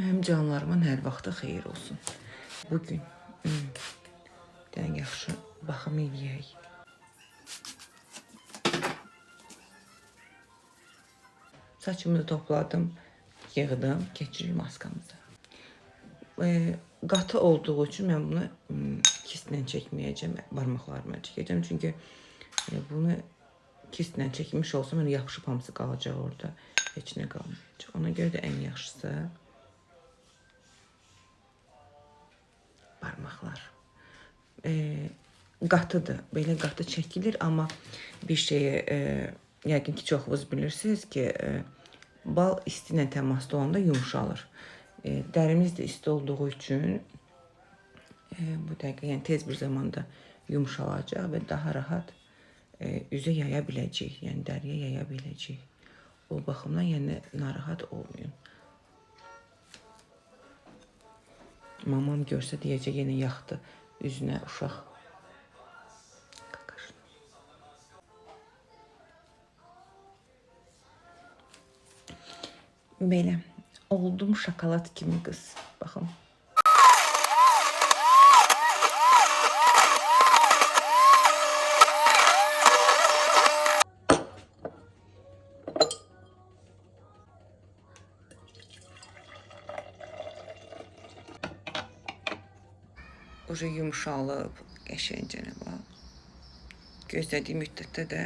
Mənim canlarımın hər vaxtı xeyir olsun. Bugün yaxşı baxım eləyək. Saçımı topladım, yığdım, keçirik maskamızı. Qatı olduğu üçün mən bunu kistlə çəkməyəcəm, barmaqlarımla çəkəcəm. Çünki bunu kistlə çəkmiş olsam, yapışıb hamısı qalacaq orada. Heç nə qalmayacaq. Ona görə də ən yaxşısı barmaqlar. Qatıdır, belə qatı çəkilir, amma bir şeyi yəqin ki, çoxunuz bilirsiniz ki, bal isti ilə təmasda olanda yumuşalır. Dərimiz də isti olduğu üçün bu dəqiqə, yəni tez bir zamanda yumuşalacaq və daha rahat üzə yaya biləcək, yəni dəriyə yaya biləcək. O baxımdan yəni narahat olmayın. Mamam görsə deyəcək, yenə yaxdı üzünə uşaq. Belə, oldum şokolad kimi qız. Baxın. Ucu yumuşalıb, qəşəngcə bax. Gözlədiyim müddətdə də